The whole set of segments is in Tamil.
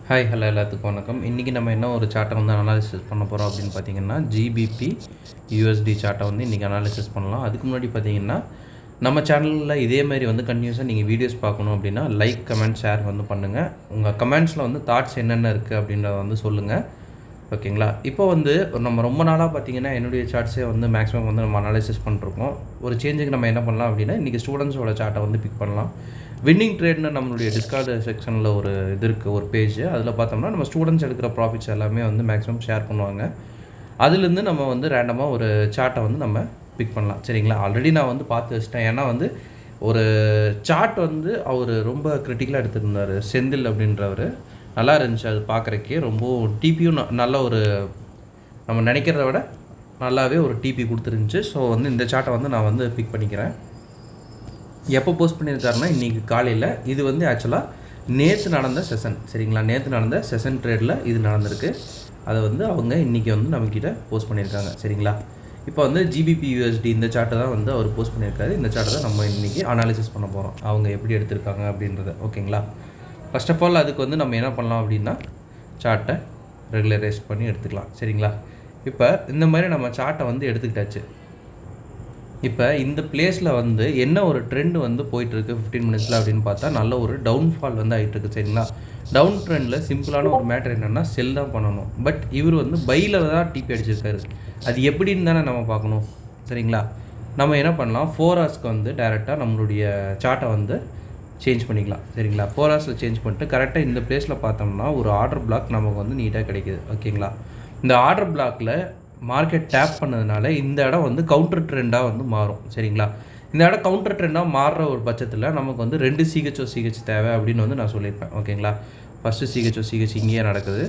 ஹாய் ஹலோ எல்லாத்துக்கும் வணக்கம். இன்றைக்கி நம்ம என்ன ஒரு சார்ட்டை வந்து அனாலிசிஸ் பண்ண போகிறோம் அப்படின்னு பார்த்தீங்கன்னா, ஜிபிபி யூஎஸ்டி சார்ட்டை வந்து இன்றைக்கி அனாலிசிஸ் பண்ணலாம். அதுக்கு முன்னாடி பார்த்தீங்கன்னா, நம்ம சேனலில் இதே மாதிரி வந்து கண்டினியூஸாக நீங்கள் வீடியோஸ் பார்க்கணும் அப்படின்னா லைக், கமெண்ட், ஷேர் வந்து பண்ணுங்கள். உங்கள் கமெண்ட்ஸில் வந்து தாட்ஸ் என்னென்ன இருக்குது அப்படின்றத வந்து சொல்லுங்கள். ஓகேங்களா? இப்போ வந்து நம்ம ரொம்ப நாளாக பார்த்தீங்கன்னா என்னுடைய சார்ட்ஸே வந்து மேக்ஸிமம் வந்து நம்ம அனாலிசிஸ் பண்ணிருக்கோம். ஒரு சேஞ்சுக்கு நம்ம என்ன பண்ணலாம் அப்படின்னா, இன்றைக்கி ஸ்டூடெண்ட்ஸோட சார்ட்டை வந்து பிக் பண்ணலாம். வின்னிங் ட்ரேட்னு நம்மளுடைய டிஸ்கார்டு செக்ஷனில் ஒரு இது இருக்குது, ஒரு பேஜ். அதில் பார்த்தோம்னா நம்ம ஸ்டூடெண்ட்ஸ் எடுக்கிற ப்ராஃபிட்ஸ் எல்லாமே வந்து மேக்ஸிமம் ஷேர் பண்ணுவாங்க. அதுலேருந்து நம்ம வந்து ரேண்டமாக ஒரு சார்ட்டை வந்து நம்ம பிக் பண்ணலாம். சரிங்களா? ஆல்ரெடி நான் வந்து பார்த்து வச்சிட்டேன். ஏன்னா வந்து ஒரு சார்ட் வந்து அவர் ரொம்ப கிரிட்டிக்கலாக எடுத்திருந்தார், செந்தில் அப்படின்றவர். நல்லா இருந்துச்சு அது பார்க்குறக்கே. ரொம்ப டிபியும் நல்ல ஒரு நம்ம நினைக்கிறத விட நல்லாவே ஒரு டிபி கொடுத்துருந்துச்சு. ஸோ வந்து இந்த சார்ட்டை வந்து நான் வந்து பிக் பண்ணிக்கிறேன். எப்போ போஸ்ட் பண்ணியிருக்காருன்னா இன்றைக்கி காலையில். இது வந்து ஆக்சுவலாக நேற்று நடந்த செஷன். சரிங்களா? நேற்று நடந்த செஷன் ட்ரேடில் இது நடந்திருக்கு. அதை வந்து அவங்க இன்றைக்கி வந்து நம்மக்கிட்ட போஸ்ட் பண்ணியிருக்காங்க. சரிங்களா? இப்போ வந்து ஜிபிபி யூஎஸ்டி இந்த சார்ட்டை தான் வந்து அவர் போஸ்ட் பண்ணியிருக்காரு. இந்த சார்ட்டை தான் நம்ம இன்றைக்கி அனாலிசிஸ் பண்ண போகிறோம், அவங்க எப்படி எடுத்திருக்காங்க அப்படின்றத. ஓகேங்களா? ஃபர்ஸ்ட் ஆஃப் ஆல் அதுக்கு வந்து நம்ம என்ன பண்ணலாம் அப்படின்னா, சார்ட்டை ரெகுலரைஸ் பண்ணி எடுத்துக்கலாம். சரிங்களா? இப்போ இந்த மாதிரி நம்ம சார்ட்டை வந்து எடுத்துக்கிட்டாச்சு. இப்போ இந்த பிளேஸில் வந்து என்ன ஒரு ட்ரெண்ட் வந்து போயிட்டுருக்கு 15 மினிட்ஸில் அப்படின்னு பார்த்தா, நல்ல ஒரு டவுன்ஃபால் வந்து ஆகிட்டுருக்கு. சரிங்களா? டவுன் ட்ரெண்டில் சிம்பிளான ஒரு மேட்டர் என்னென்னா, செல் தான் பண்ணணும். பட் இவர் வந்து பையில் தான் டிபி அடிச்சிருக்காரு. அது எப்படின்னு தானே நம்ம பார்க்கணும். சரிங்களா? நம்ம என்ன பண்ணலாம், 4 ஹவர்ஸ்க்கு வந்து டைரெக்டாக நம்மளுடைய சார்ட்டை வந்து சேஞ்ச் பண்ணிக்கலாம். சரிங்களா? 4 ஹவர்ஸில் சேஞ்ச் பண்ணிட்டு கரெக்டாக இந்த பிளேஸில் பார்த்தோம்னா ஒரு ஆர்டர் பிளாக் நமக்கு வந்து நீட்டாக கிடைக்கிது. ஓகேங்களா? இந்த ஆர்டர் பிளாக்கில் மார்க்கெட் டேப் பண்ணதுனால இந்த இடம் வந்து கவுண்டர் ட்ரெண்டாக வந்து மாறும். சரிங்களா? இந்த இடம் கவுண்டர் ட்ரெண்டாக மாறுற ஒரு பட்சத்தில் நமக்கு வந்து 2 சிஹெச் தேவை அப்படின்னு வந்து நான் சொல்லியிருப்பேன். ஓகேங்களா? ஃபஸ்ட்டு சிஹெச் இங்கேயே நடக்குது,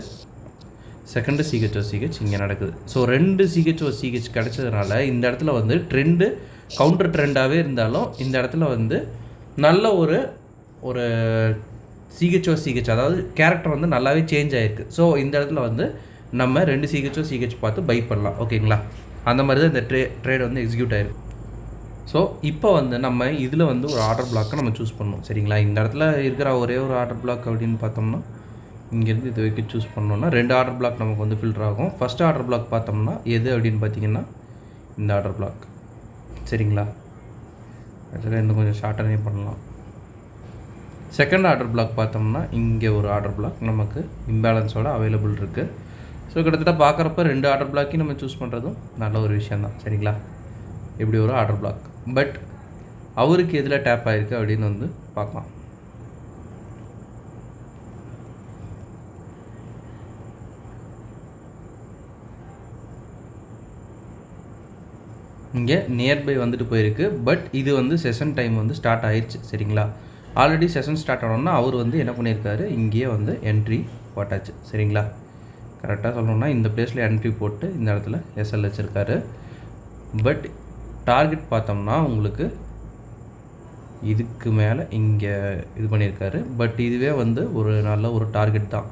செகண்டு சிஹெச் இங்கே நடக்குது. ஸோ 2 சிஹெச் கிடச்சதுனால இந்த இடத்துல வந்து ட்ரெண்டு கவுண்டர் ட்ரெண்டாகவே இருந்தாலும் இந்த இடத்துல வந்து நல்ல ஒரு ஒரு சிஹெச் அதாவது கேரக்டர் வந்து நல்லாவே சேஞ்ச் ஆகிருக்கு. ஸோ இந்த இடத்துல வந்து நம்ம 2 சிஹெச் பார்த்து பை பண்ணலாம். ஓகேங்களா? அந்த மாதிரி தான் இந்த ட்ரேட் வந்து எக்ஸிக்யூட் ஆயிருக்கு. ஸோ இப்போ வந்து நம்ம இதில் வந்து ஒரு ஆர்டர் பிளாக்கை நம்ம சூஸ் பண்ணணும். சரிங்களா? இந்த இடத்துல இருக்கிற ஒரே ஒரு ஆர்டர் பிளாக் அப்படின்னு பார்த்தோம்னா, இங்கேருந்து இது வரைக்கும் சூஸ் பண்ணோம்னா 2 ஆர்டர் பிளாக் நமக்கு வந்து ஃபில்டர் ஆகும். ஃபஸ்ட் ஆர்டர் பிளாக் பார்த்தோம்னா எது அப்படின்னு பார்த்தீங்கன்னா, இந்த ஆர்டர் பிளாக். சரிங்களா? ஆக்சுவலாக இன்னும் கொஞ்சம் ஷார்ட்டனே பண்ணலாம். செகண்ட் ஆர்டர் பிளாக் பார்த்தோம்னா இங்கே ஒரு ஆர்டர் பிளாக் நமக்கு இம்பேலன்ஸோட அவைலபிள் இருக்குது. ஸோ கிட்டத்தட்ட பார்க்குறப்ப 2 ஆர்டர் பிளாக்கையும் நம்ம சூஸ் பண்ணுறதும் நல்ல ஒரு விஷயந்தான். சரிங்களா? இப்படி ஒரு ஆர்டர் பிளாக். பட் அவருக்கு எதில் டேப் ஆகிருக்கு அப்படின்னு வந்து பார்க்கலாம். இங்கே நியர்பை வந்துட்டு போயிருக்கு. பட் இது வந்து செஷன் டைம் வந்து ஸ்டார்ட் ஆயிடுச்சு. சரிங்களா? ஆல்ரெடி செஷன் ஸ்டார்ட் ஆனோன்னா அவர் வந்து என்ன பண்ணியிருக்காரு, இங்கேயே வந்து என்ட்ரி போட்டாச்சு. சரிங்களா? கரெக்டாக சொல்லணும்னா இந்த பிளேஸில் என்ட்ரி போட்டு இந்த இடத்துல எஸ்எல் வச்சுருக்காரு. பட் டார்கெட் பார்த்தோம்னா உங்களுக்கு இதுக்கு மேலே இங்கே இது பண்ணியிருக்காரு. பட் இதுவே வந்து ஒரு நல்ல ஒரு டார்கெட் தான்.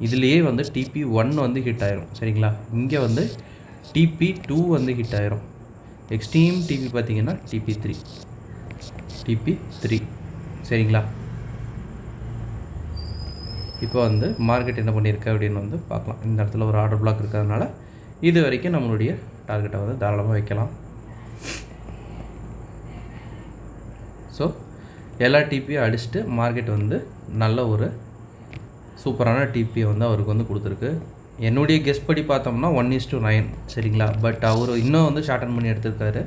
இதுலேயே வந்து TP1 வந்து ஹிட் ஆயிரும். சரிங்களா? இங்கே வந்து TP2 வந்து ஹிட் ஆயிரும். எக்ஸ்ட்ரீம் டிபி பார்த்தீங்கன்னா TP3. சரிங்களா? இப்போ வந்து மார்க்கெட் என்ன பண்ணியிருக்கு அப்படின்னு வந்து பார்க்கலாம். இந்த இடத்துல ஒரு ஆர்டர் பிளாக் இருக்கிறதுனால இது வரைக்கும் நம்மளுடைய டார்கெட்டை வந்து தாராளமாக வைக்கலாம். ஸோ எல்லா டிபியும் அடிச்சுட்டு மார்க்கெட் வந்து நல்ல ஒரு சூப்பரான டிபியை வந்து அவருக்கு வந்து கொடுத்துருக்கு. என்னுடைய கெஸ் படி பார்த்தோம்னா 1:9. சரிங்களா? பட் அவர் இன்னும் வந்து ஷார்டன் பண்ணி எடுத்திருக்காரு.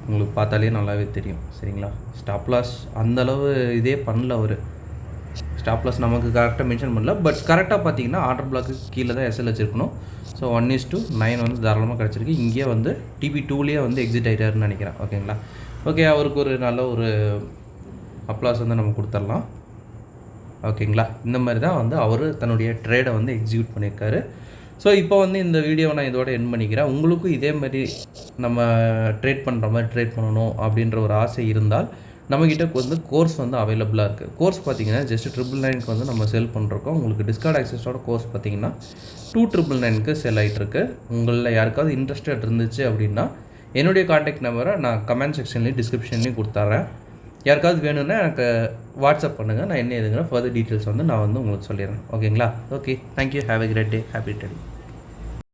உங்களுக்கு பார்த்தாலே நல்லாவே தெரியும். சரிங்களா? ஸ்டாப் லாஸ் அந்தளவு இதே பண்ணல அவர். ஸ்டாப் லாஸ் நமக்கு கரெக்டாக மென்ஷன் பண்ணல. பட் கரெக்டாக பார்த்தீங்கன்னா ஆர்டர் பிளாக்கு கீழே தான் எஸ்எல் வச்சுருக்கணும். ஸோ 1:9 வந்து தாராளமாக கிடச்சிருக்கு. இங்கே வந்து TP2லேயே வந்து எக்ஸிட் ஆகிட்டாருன்னு நினைக்கிறேன். ஓகேங்களா? ஓகே, அவருக்கு ஒரு நல்ல ஒரு அப்ளாஸ் வந்து நம்ம கொடுத்துடலாம். ஓகேங்களா? இந்த மாதிரி தான் வந்து அவர் தன்னுடைய ட்ரேடை வந்து எக்ஸிக்யூட் பண்ணியிருக்காரு. ஸோ இப்போ வந்து இந்த வீடியோவை நான் இதோட எண்ட் பண்ணிக்கிறேன். உங்களுக்கும் இதே மாதிரி நம்ம ட்ரேட் பண்ணுற மாதிரி ட்ரேட் பண்ணணும் அப்படின்ற ஒரு ஆசை இருந்தால் நம்மக்கிட்ட வந்து கோர்ஸ் வந்து அவைலபிளாக இருக்குது. கோர்ஸ் பார்த்தீங்கன்னா ஜஸ்ட் 999க்கு வந்து நம்ம செல் பண்ணுறோம். உங்களுக்கு டிஸ்கார்ட் ஆக்சஸோட கோர்ஸ் பார்த்தீங்கன்னா 299க்கு செல் ஆகிட்டுருக்கு. உங்களில் யாருக்காவது இன்ட்ரெஸ்டட் இருந்துச்சு அப்படின்னா என்னுடைய காண்டாக்ட் நம்பரை நான் கமெண்ட் செக்ஷன்லேயும் டிஸ்கிரிப்ஷன்லேயும் கொடுத்துட்றேன். யாருக்காவது வேணும்னா எனக்கு வாட்ஸ்அப் பண்ணுங்கள், நான் என்ன எதுங்கிற ஃபர்தர் டீட்டெயில்ஸ் வந்து நான் வந்து உங்களுக்கு சொல்லிடுறேன். ஓகேங்களா? Okay, thank you, have a great day, happy trading.